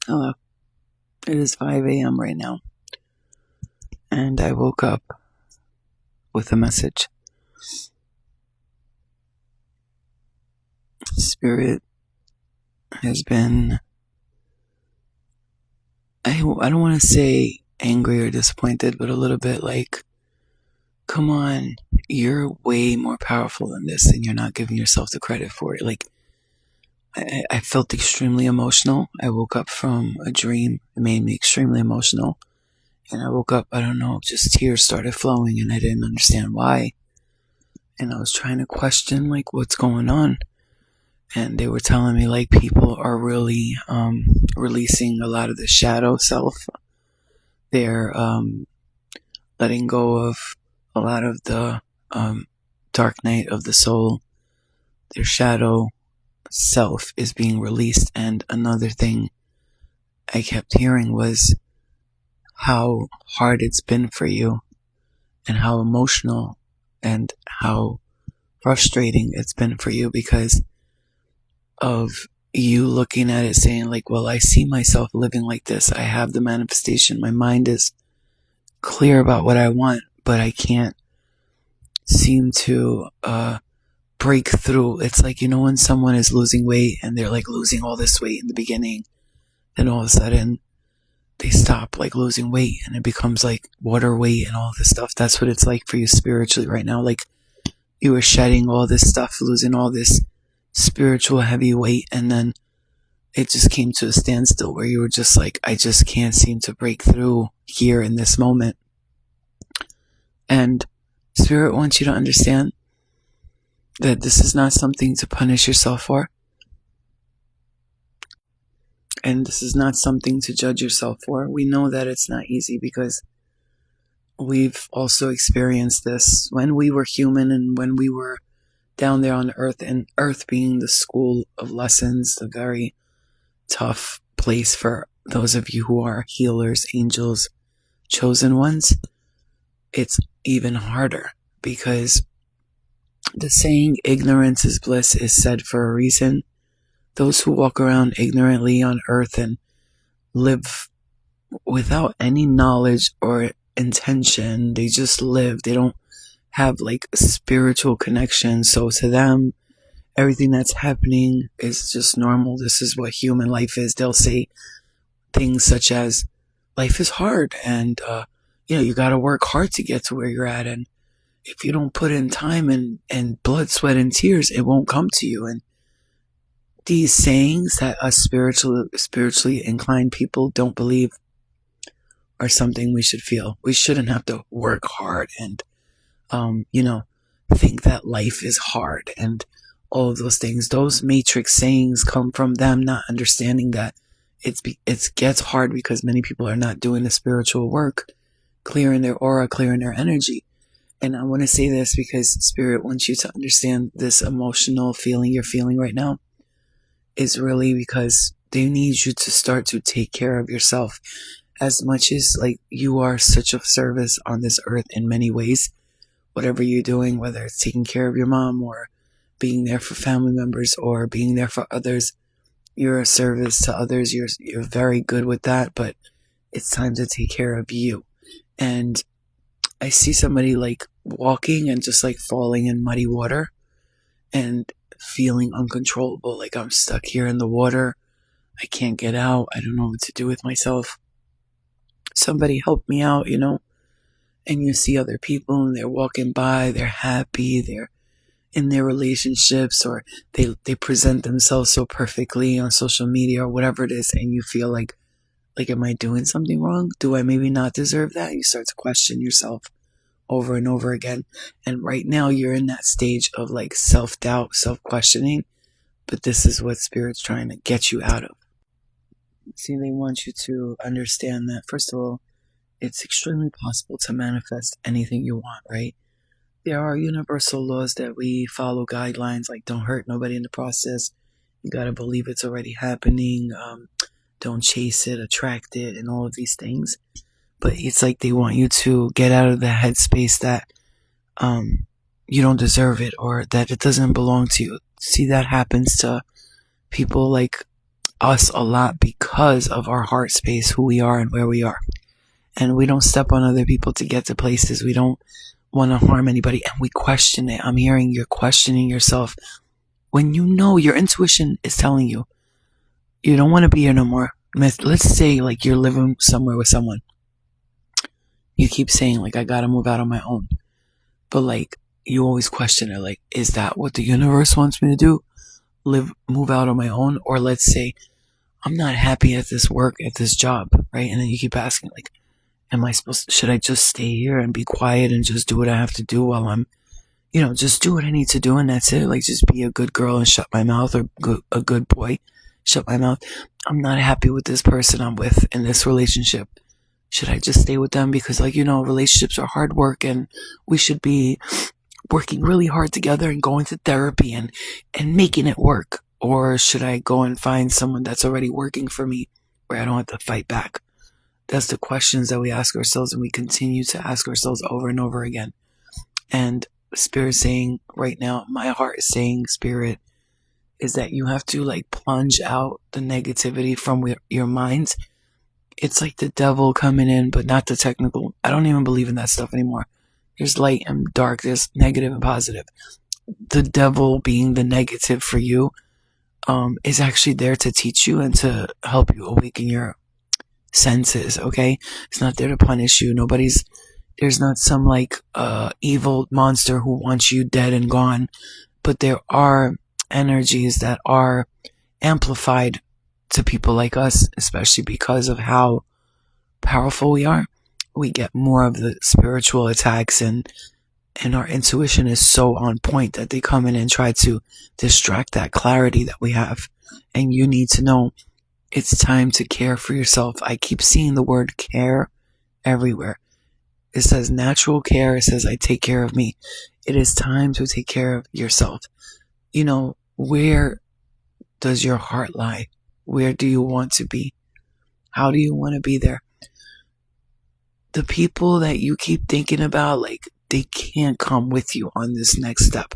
Hello. It is 5 a.m. right now, and I woke up with a message. Spirit has been, I don't want to say angry or disappointed, but a little bit like, come on, you're way more powerful than this, and you're not giving yourself the credit for it. Like, I felt extremely emotional. I woke up from a dream. It made me extremely emotional. And I woke up, I don't know, just tears started flowing, and I didn't understand why. And I was trying to question, like, what's going on. And they were telling me, like, people are really releasing a lot of the shadow self. They're letting go of a lot of the dark night of the soul. Their shadow self is being released. And another thing I kept hearing was how hard it's been for you, and how emotional and how frustrating it's been for you because of you looking at it saying, like, well, I see myself living like this. I have the manifestation. My mind is clear about what I want, but I can't seem to break through. It's like, when someone is losing weight and they're like losing all this weight in the beginning, then all of a sudden they stop like losing weight and it becomes like water weight and all this stuff. That's what it's like for you spiritually right now. Like, you were shedding all this stuff, losing all this spiritual heavy weight, and then it just came to a standstill where you were just like, I just can't seem to break through here in this moment. And Spirit wants you to understand that this is not something to punish yourself for, and this is not something to judge yourself for. We know that it's not easy because we've also experienced this when we were human and when we were down there on earth, and earth being the school of lessons, the very tough place for those of you who are healers, angels, chosen ones. It's even harder because the saying ignorance is bliss is said for a reason. Those who walk around ignorantly on earth and live without any knowledge or intention, they just live. They don't have like a spiritual connection. So to them, everything that's happening is just normal. This is what human life is. They'll say things such as, life is hard, and you got to work hard to get to where you're at, and if you don't put in time and blood, sweat, and tears, it won't come to you. And these sayings that us spiritually inclined people don't believe are something we should feel. We shouldn't have to work hard and think that life is hard and all of those things. Those matrix sayings come from them not understanding that it gets hard because many people are not doing the spiritual work, clearing their aura, clearing their energy. And I want to say this because Spirit wants you to understand this emotional feeling you're feeling right now is really because they need you to start to take care of yourself. As much as like you are such a service on this earth in many ways, whatever you're doing, whether it's taking care of your mom or being there for family members or being there for others, you're a service to others. You're very good with that, but it's time to take care of you. And I see somebody like walking and just like falling in muddy water and feeling uncontrollable. Like, I'm stuck here in the water. I can't get out. I don't know what to do with myself. Somebody help me out, And you see other people and they're walking by, they're happy, they're in their relationships, or they present themselves so perfectly on social media or whatever it is, and you feel like, am I doing something wrong? Do I maybe not deserve that? You start to question yourself over and over again. And right now you're in that stage of like self-doubt, self-questioning, but this is what Spirit's trying to get you out of. See, they want you to understand that, first of all, it's extremely possible to manifest anything you want, right? There are universal laws that we follow, guidelines, like don't hurt nobody in the process. You got to believe it's already happening. Don't chase it, attract it, and all of these things. But it's like they want you to get out of the headspace that you don't deserve it or that it doesn't belong to you. See, that happens to people like us a lot because because of our heart space, who we are and where we are. And we don't step on other people to get to places. We don't want to harm anybody, and we question it. I'm hearing you're questioning yourself when you know your intuition is telling you you don't want to be here no more. Let's say like you're living somewhere with someone. You keep saying like, I gotta move out on my own. But like, you always question it, like, is that what the universe wants me to do? Move out on my own? Or let's say I'm not happy at this work, at this job, right? And then you keep asking like, should I just stay here and be quiet and just do what I have to do while I'm, just do what I need to do and that's it? Like, just be a good girl and shut my mouth, or a good boy, shut my mouth. I'm not happy with this person I'm with in this relationship. Should I just stay with them? Because relationships are hard work and we should be working really hard together and going to therapy and making it work. Or should I go and find someone that's already working for me where I don't have to fight back? That's the questions that we ask ourselves, and we continue to ask ourselves over and over again. And Spirit saying right now, my heart is saying, Spirit, is that you have to like plunge out the negativity from your minds. It's like the devil coming in, but not the technical. I don't even believe in that stuff anymore. There's light and dark. There's negative and positive. The devil being the negative for you is actually there to teach you and to help you awaken your senses, okay? It's not there to punish you. There's not some like evil monster who wants you dead and gone, but there are energies that are amplified to people like us, especially because of how powerful we are. We get more of the spiritual attacks, and our intuition is so on point that they come in and try to distract that clarity that we have. And you need to know it's time to care for yourself. I keep seeing the word care everywhere. It says natural care. It says I take care of me. It is time to take care of yourself. Where does your heart lie? Where do you want to be? How do you want to be there? The people that you keep thinking about, like, they can't come with you on this next step.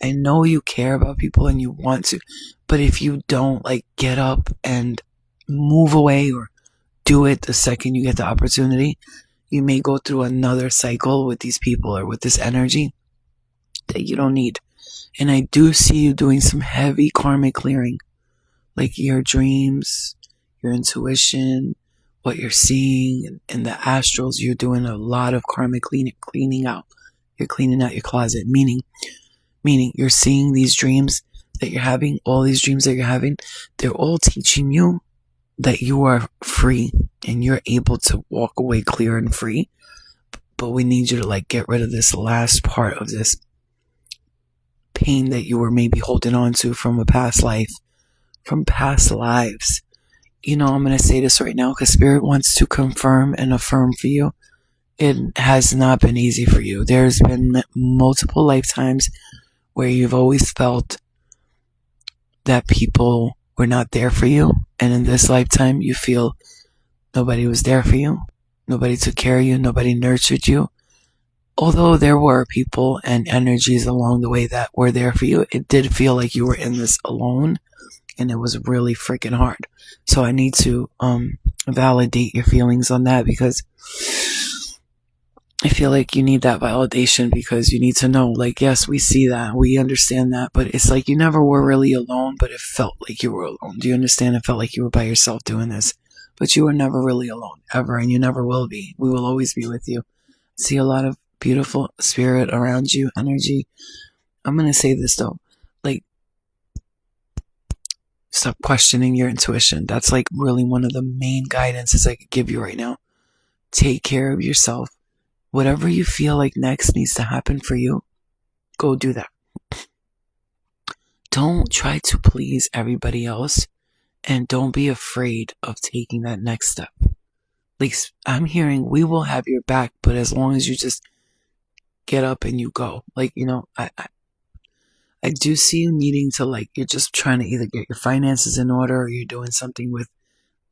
I know you care about people and you want to, but if you don't like get up and move away or do it the second you get the opportunity, you may go through another cycle with these people or with this energy that you don't need. And I do see you doing some heavy karmic clearing, like your dreams, your intuition, what you're seeing in the astrals. You're doing a lot of karmic cleaning out. You're cleaning out your closet, meaning you're seeing these dreams that you're having, all these dreams that you're having, they're all teaching you that you are free and you're able to walk away clear and free. But we need you to like get rid of this last part of this pain that you were maybe holding on to from a past life, from past lives. I'm going to say this right now because Spirit wants to confirm and affirm for you. It has not been easy for you. There's been multiple lifetimes where you've always felt that people were not there for you. And in this lifetime, you feel nobody was there for you. Nobody took care of you. Nobody nurtured you. Although there were people and energies along the way that were there for you, it did feel like you were in this alone. And it was really freaking hard. So I need to validate your feelings on that, because I feel like you need that validation, because you need to know, like, yes, we see that, we understand that, but it's like you never were really alone, but it felt like you were alone. Do you understand? It felt like you were by yourself doing this, but you were never really alone, ever, and you never will be. We will always be with you. See a lot of beautiful spirit around you, energy. I'm going to say this though, like, stop questioning your intuition. That's like really one of the main guidances I could give you right now. Take care of yourself. Whatever you feel like next needs to happen for you, go do that. Don't try to please everybody else, and don't be afraid of taking that next step. Like, I'm hearing we will have your back, but as long as you just get up and you go. Like, I do see you needing to, like, you're just trying to either get your finances in order, or you're doing something with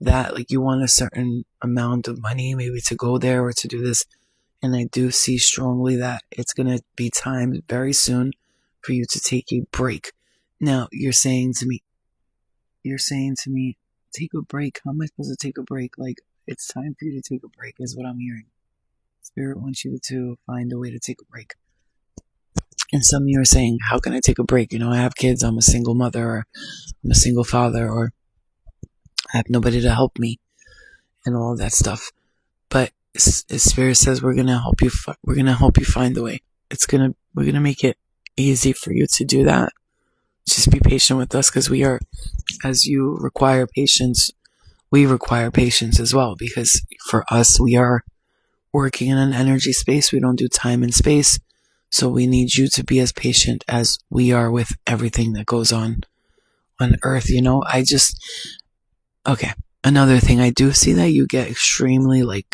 that. Like, you want a certain amount of money maybe to go there or to do this. And I do see strongly that it's going to be time very soon for you to take a break. Now, you're saying to me take a break. How am I supposed to take a break? Like, it's time for you to take a break, is what I'm hearing. Spirit wants you to find a way to take a break. And some of you are saying, how can I take a break? I have kids, I'm a single mother, or I'm a single father, or I have nobody to help me, and all of that stuff. But Spirit says we're gonna help you. We're gonna help you find the way. We're gonna make it easy for you to do that. Just be patient with us, because we are, as you require patience, we require patience as well. Because for us, we are working in an energy space. We don't do time and space. So we need you to be as patient as we are with everything that goes on Earth. Okay. Another thing, I do see that you get extremely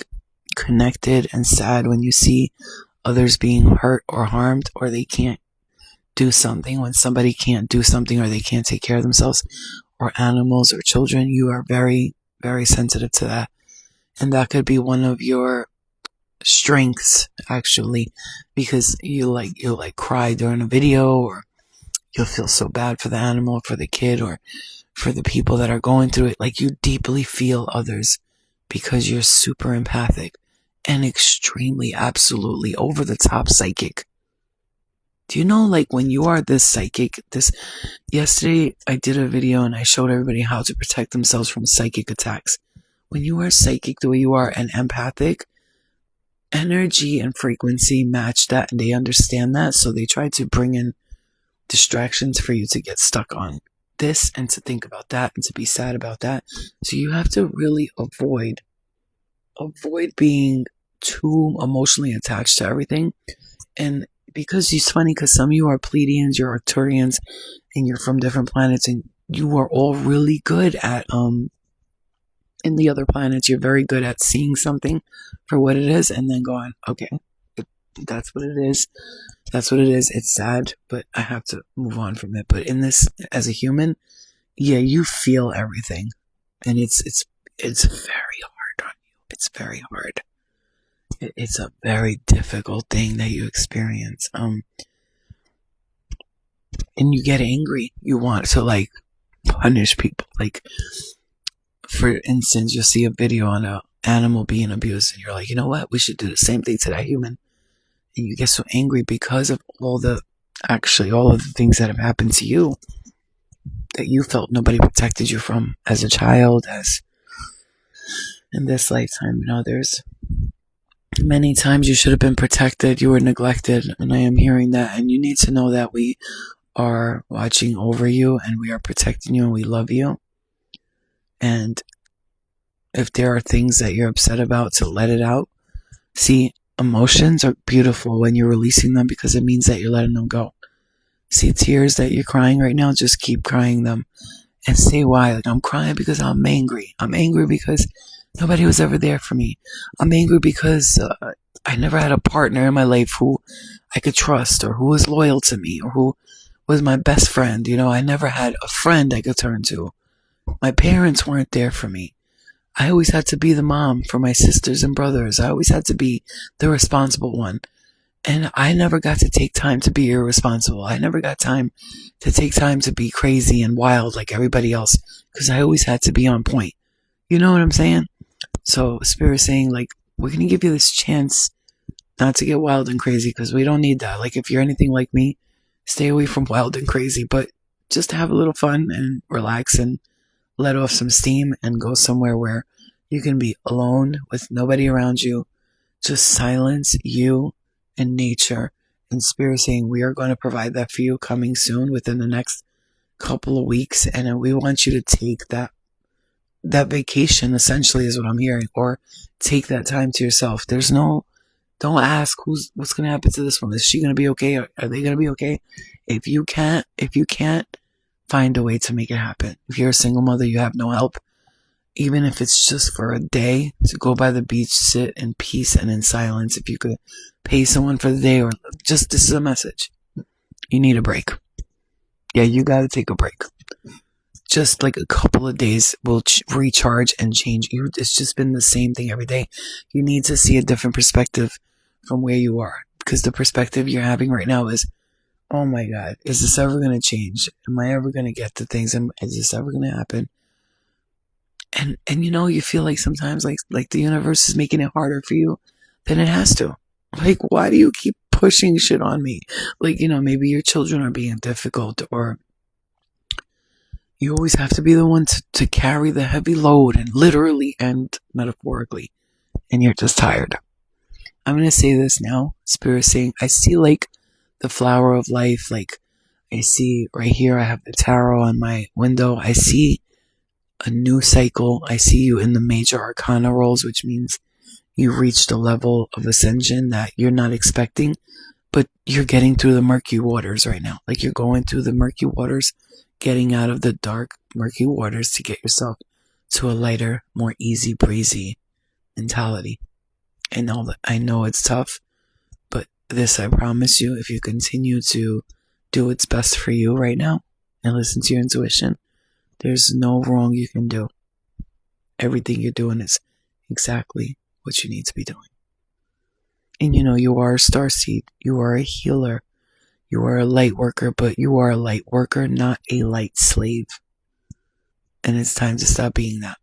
connected and sad when you see others being hurt or harmed, or they can't do something. When somebody can't do something, or they can't take care of themselves, or animals or children, you are very, very sensitive to that. And that could be one of your strengths, actually, because you'll cry during a video, or you'll feel so bad for the animal, for the kid, or for the people that are going through it. Like, you deeply feel others because you're super empathic and extremely, absolutely over the top psychic. Do you know, when you are this psychic, yesterday I did a video and I showed everybody how to protect themselves from psychic attacks. When you are psychic the way you are and empathic, energy and frequency match that, and they understand that, so they try to bring in distractions for you to get stuck on this and to think about that and to be sad about that. So you have to really avoid being too emotionally attached to everything. And because it's funny, because some of you are Pleiadians, you're Arcturians, and you're from different planets, and you are all really good at in the other planets, you're very good at seeing something for what it is and then going, okay, that's what it is. That's what it is. It's sad, but I have to move on from it. But in this, as a human, yeah, you feel everything. And it's very hard on you. It's very hard. It's a very difficult thing that you experience. And you get angry. You want to punish people. For instance, you'll see a video on an animal being abused, and you're like, you know what? We should do the same thing to that human. And you get so angry because of all of the things that have happened to you that you felt nobody protected you from as a child, as in this lifetime and others. Many times you should have been protected. You were neglected, and I am hearing that. And you need to know that we are watching over you, and we are protecting you, and we love you. And if there are things that you're upset about, to let it out. See, emotions are beautiful when you're releasing them, because it means that you're letting them go. See, tears that you're crying right now, just keep crying them. And say why. I'm crying because I'm angry. I'm angry because nobody was ever there for me. I'm angry because I never had a partner in my life who I could trust, or who was loyal to me, or who was my best friend. I never had a friend I could turn to. My parents weren't there for me. I always had to be the mom for my sisters and brothers. I always had to be the responsible one. And I never got to take time to be irresponsible. I never got time to take time to be crazy and wild like everybody else, because I always had to be on point. You know what I'm saying? So Spirit's saying, we're going to give you this chance not to get wild and crazy, because we don't need that. If you're anything like me, stay away from wild and crazy, but just have a little fun and relax and let off some steam and go somewhere where you can be alone with nobody around you. Just silence, you and nature. And Spirit saying, we are going to provide that for you coming soon, within the next couple of weeks. And we want you to take that vacation, essentially, is what I'm hearing. Or take that time to yourself. Don't ask what's going to happen to this one. Is she going to be okay? Are they going to be okay? If you can't, find a way to make it happen. If you're a single mother, you have no help. Even if it's just for a day, to go by the beach, sit in peace and in silence. If you could pay someone for the day, or just, this is a message. You need a break. Yeah, you got to take a break. Just a couple of days will recharge and change you. It's just been the same thing every day. You need to see a different perspective from where you are, because the perspective you're having right now is, oh my God, is this ever going to change? Am I ever going to get to things? Is this ever going to happen? And you feel like sometimes like the universe is making it harder for you than it has to. Like, why do you keep pushing shit on me? Like, maybe your children are being difficult, or you always have to be the one to carry the heavy load, and literally and metaphorically, and you're just tired. I'm going to say this now. Spirit saying, I see like the flower of life. Like, I see right here, I have the tarot on my window. I see a new cycle. I see you in the major arcana roles, which means you reached a level of ascension that you're not expecting, but you're getting through the murky waters right now. Like, you're going through the murky waters, getting out of the dark, murky waters to get yourself to a lighter, more easy breezy mentality. I know it's tough, but this, I promise you, if you continue to do what's best for you right now and listen to your intuition, there's no wrong you can do. Everything you're doing is exactly what you need to be doing. And you are a starseed. You are a healer. You are a light worker, but you are a light worker, not a light slave. And it's time to stop being that.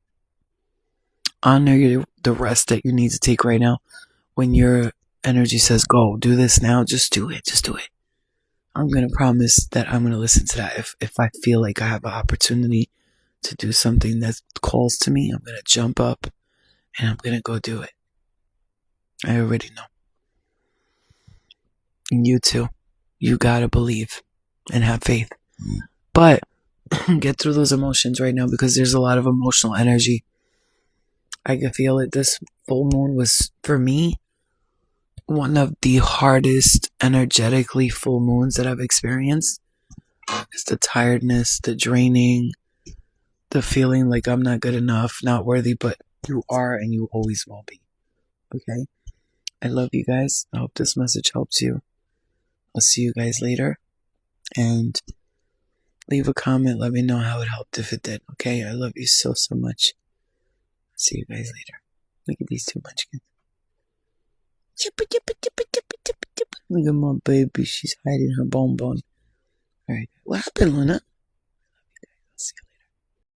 Honor the rest that you need to take right now. When your energy says, go, do this now, just do it. Just do it. I'm going to promise that I'm going to listen to that. If I feel like I have an opportunity to do something that calls to me, I'm going to jump up and I'm going to go do it. I already know. And you too. You got to believe and have faith. But get through those emotions right now, because there's a lot of emotional energy. I can feel it. This full moon was, for me, one of the hardest energetically full moons that I've experienced. It's the tiredness, the draining, the feeling like I'm not good enough, not worthy, but you are, and you always will be. Okay? I love you guys. I hope this message helps you. I'll see you guys later. And leave a comment. Let me know how it helped, if it did. Okay? I love you so, so much. See you guys later. Look at these two munchkins. Look at my baby. She's hiding her bonbon. Alright. What happened, Luna? See you.